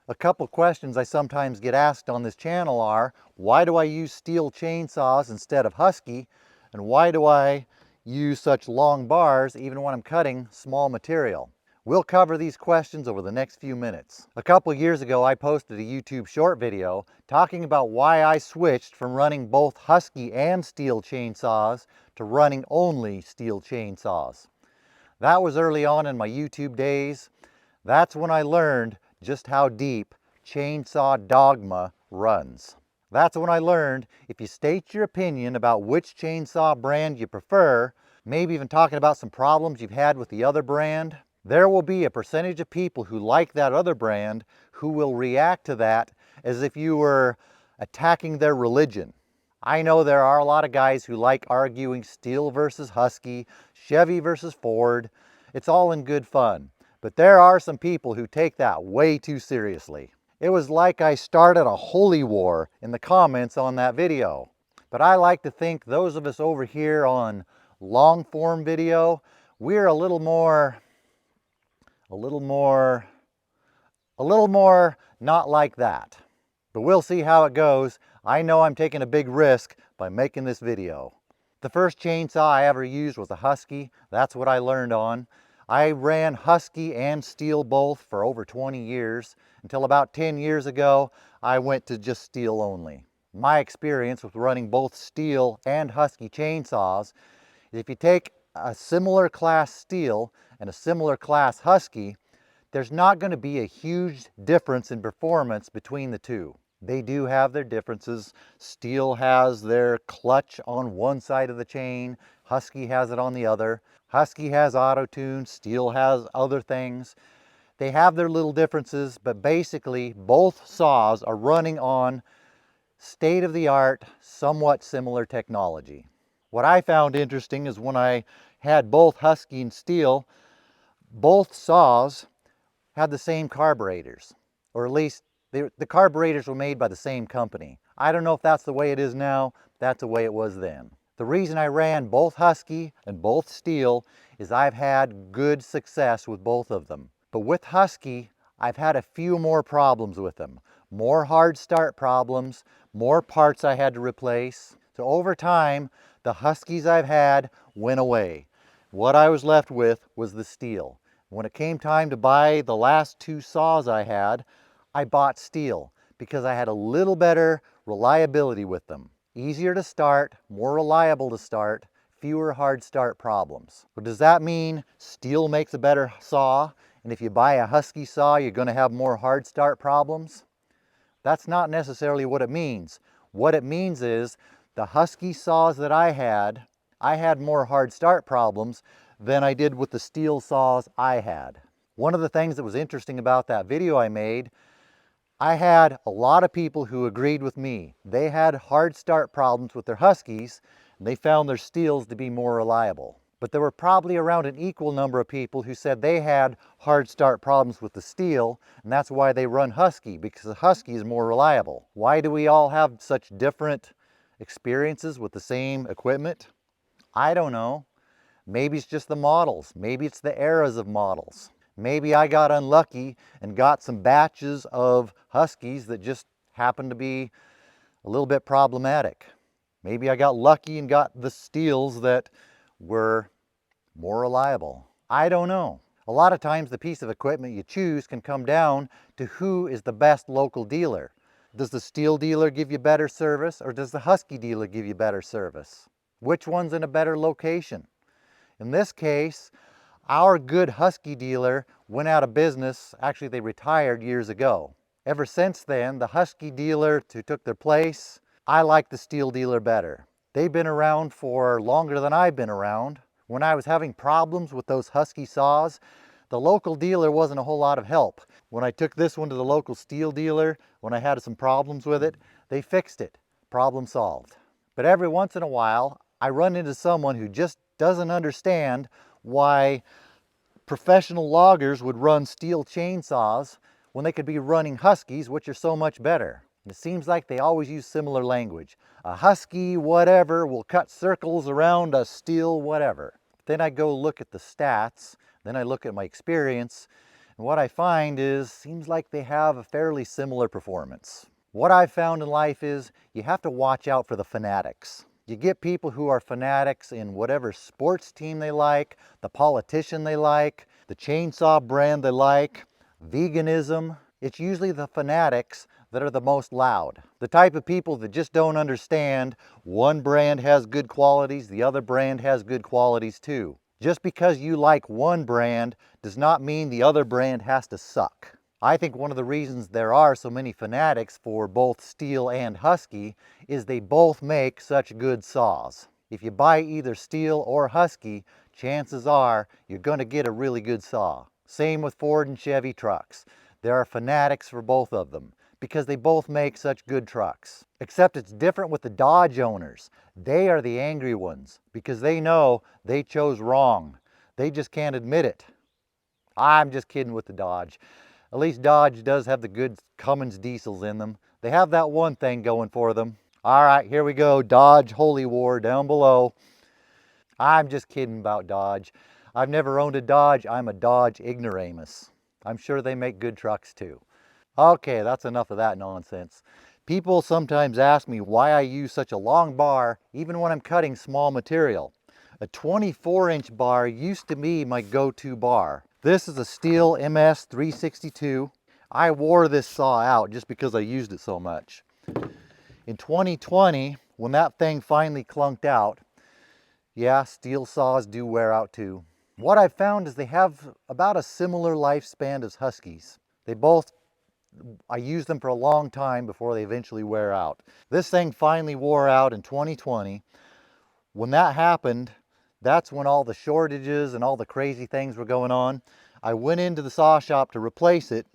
A couple questions I sometimes get asked on this channel are, why do I use Stihl chainsaws instead of Husky? And why do I use such long bars even when I'm cutting small material? We'll cover these questions over the next few minutes. A couple years ago, I posted a YouTube short video talking about why I switched from running both Husky and Stihl chainsaws to running only Stihl chainsaws. That was early on in my YouTube days. That's when I learned just how deep chainsaw dogma runs. That's when I learned if you state your opinion about which chainsaw brand you prefer, maybe even talking about some problems you've had with the other brand, there will be a percentage of people who like that other brand who will react to that as if you were attacking their religion. I know there are a lot of guys who like arguing Stihl versus Husky, Chevy versus Ford. It's all in good fun. But there are some people who take that way too seriously. It was like I started a holy war in the comments on that video. But I like to think those of us over here on long form video, we're a little more not like that. But we'll see how it goes. I know I'm taking a big risk by making this video. The first chainsaw I ever used was a Husky. That's what I learned on. I ran Husky and Stihl both for over 20 years. Until about 10 years ago, I went to just Stihl only. My experience with running both Stihl and Husky chainsaws is if you take a similar class Stihl and a similar class Husky, there's not going to be a huge difference in performance between the two. They do have their differences. Stihl has their clutch on one side of the chain, Husky has it on the other. Husky has auto-tune, Stihl has other things. They have their little differences, but basically both saws are running on state-of-the-art, somewhat similar technology. What I found interesting is when I had both Husky and Stihl, both saws had the same carburetors, or at least the carburetors were made by the same company. I don't know if that's the way it is now, that's the way it was then. The reason I ran both Husky and both Stihl is I've had good success with both of them. But with Husky, I've had a few more problems with them. More hard start problems, more parts I had to replace. So over time, the Huskies I've had went away. What I was left with was the Stihl. When it came time to buy the last two saws I had, I bought Stihl because I had a little better reliability with them. Easier to start, more reliable to start, fewer hard start problems. But does that mean Stihl makes a better saw, and if you buy a Husky saw, you're going to have more hard start problems? That's not necessarily what it means. What it means is the Husky saws that I had more hard start problems than I did with the Stihl saws I had. One of the things that was interesting about that video I made, I had a lot of people who agreed with me. They had hard start problems with their Huskies, and they found their Stihls to be more reliable. But there were probably around an equal number of people who said they had hard start problems with the Stihl, and that's why they run Husky, because the Husky is more reliable. Why do we all have such different experiences with the same equipment? I don't know. Maybe it's just the models. Maybe it's the eras of models. Maybe I got unlucky and got some batches of Huskies that just happened to be a little bit problematic. Maybe I got lucky and got the Stihls that were more reliable. I don't know. A lot of times the piece of equipment you choose can come down to who is the best local dealer. Does the Stihl dealer give you better service, or does the Husky dealer give you better service? Which one's in a better location? In this case, our good Husky dealer went out of business. Actually, they retired years ago. Ever since then, the Husky dealer who took their place, I like the Stihl dealer better. They've been around for longer than I've been around. When I was having problems with those Husky saws, the local dealer wasn't a whole lot of help. When I took this one to the local Stihl dealer, when I had some problems with it, they fixed it. Problem solved. But every once in a while, I run into someone who just doesn't understand why professional loggers would run Stihl chainsaws when they could be running Huskies, which are so much better. And it seems like they always use similar language. A Husky whatever will cut circles around a Stihl whatever. Then I go look at the stats, then I look at my experience, And what I find is, seems like they have a fairly similar performance. What I've found in life is you have to watch out for the fanatics. You get people who are fanatics in whatever sports team they like, the politician they like, the chainsaw brand they like, veganism. It's usually the fanatics that are the most loud. The type of people that just don't understand one brand has good qualities, the other brand has good qualities too. Just because you like one brand does not mean the other brand has to suck. I think one of the reasons there are so many fanatics for both Stihl and Husky is they both make such good saws. If you buy either Stihl or Husky, chances are you're going to get a really good saw. Same with Ford and Chevy trucks. There are fanatics for both of them because they both make such good trucks. Except it's different with the Dodge owners. They are the angry ones because they know they chose wrong. They just can't admit it. I'm just kidding with the Dodge. At least Dodge does have the good Cummins diesels in them. They have that one thing going for them. All right, here we go. Dodge Holy War down below. I'm just kidding about Dodge. I've never owned a Dodge. I'm a Dodge ignoramus. I'm sure they make good trucks too. Okay, that's enough of that nonsense. People sometimes ask me why I use such a long bar even when I'm cutting small material. A 24-inch bar used to be my go-to bar. This is a Stihl MS 362. I wore this saw out just because I used it so much. In 2020, when that thing finally clunked out, yeah, Stihl saws do wear out too. What I've found is they have about a similar lifespan as Huskies. I use them for a long time before they eventually wear out. This thing finally wore out in 2020. When that happened, that's when all the shortages and all the crazy things were going on. I went into the saw shop to replace it,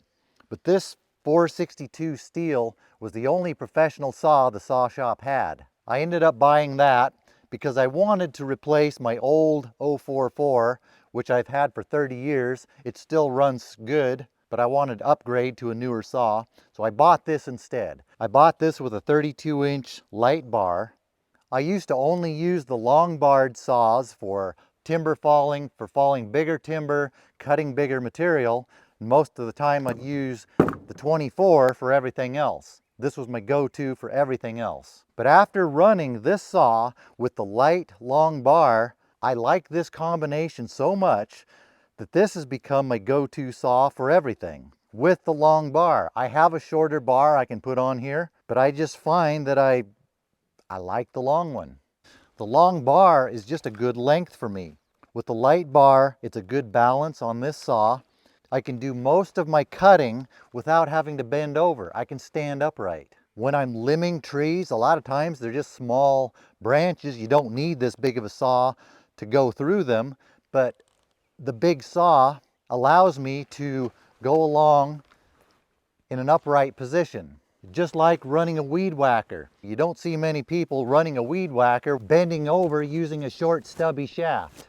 but this 462 Stihl was the only professional saw the saw shop had. I ended up buying that because I wanted to replace my old 044, which I've had for 30 years. It still runs good, but I wanted to upgrade to a newer saw, so I bought this instead. I bought this with a 32-inch light bar. I used to only use the long barred saws for timber falling, for falling bigger timber, cutting bigger material. Most of the time I'd use the 24 for everything else. This was my go-to for everything else. But after running this saw with the light long bar, I like this combination so much that this has become my go-to saw for everything. With the long bar, I have a shorter bar I can put on here, but I just find that I like the long one. The long bar is just a good length for me. With the light bar, it's a good balance on this saw. I can do most of my cutting without having to bend over. I can stand upright. When I'm limbing trees, a lot of times they're just small branches. You don't need this big of a saw to go through them, but the big saw allows me to go along in an upright position. Just like running a weed whacker. You don't see many people running a weed whacker bending over using a short stubby shaft.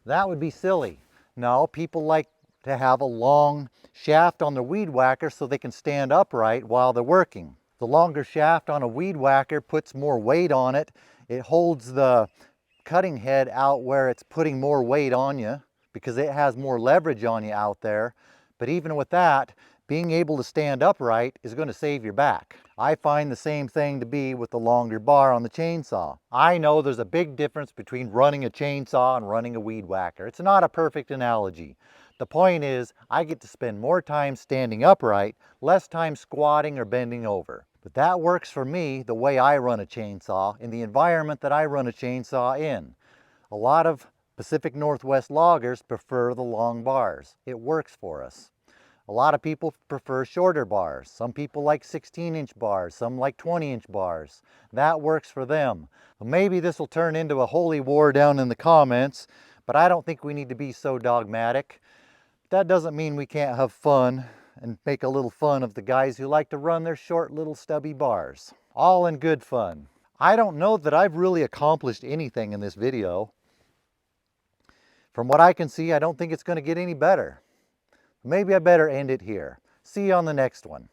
That would be silly. No, people like to have a long shaft on their weed whacker so they can stand upright while they're working. The longer shaft on a weed whacker puts more weight on it. It holds the cutting head out where it's putting more weight on you because it has more leverage on you out there. But even with that, being able to stand upright is going to save your back. I find the same thing to be with the longer bar on the chainsaw. I know there's a big difference between running a chainsaw and running a weed whacker. It's not a perfect analogy. The point is, I get to spend more time standing upright, less time squatting or bending over. But that works for me the way I run a chainsaw, in the environment that I run a chainsaw in. A lot of Pacific Northwest loggers prefer the long bars. It works for us. A lot of people prefer shorter bars. Some people like 16-inch bars, some like 20-inch bars. That works for them. Well, maybe this will turn into a holy war down in the comments, but I don't think we need to be so dogmatic. That doesn't mean we can't have fun and make a little fun of the guys who like to run their short little stubby bars. All in good fun. I don't know that I've really accomplished anything in this video. From what I can see, I don't think it's going to get any better. Maybe I better end it here. See you on the next one.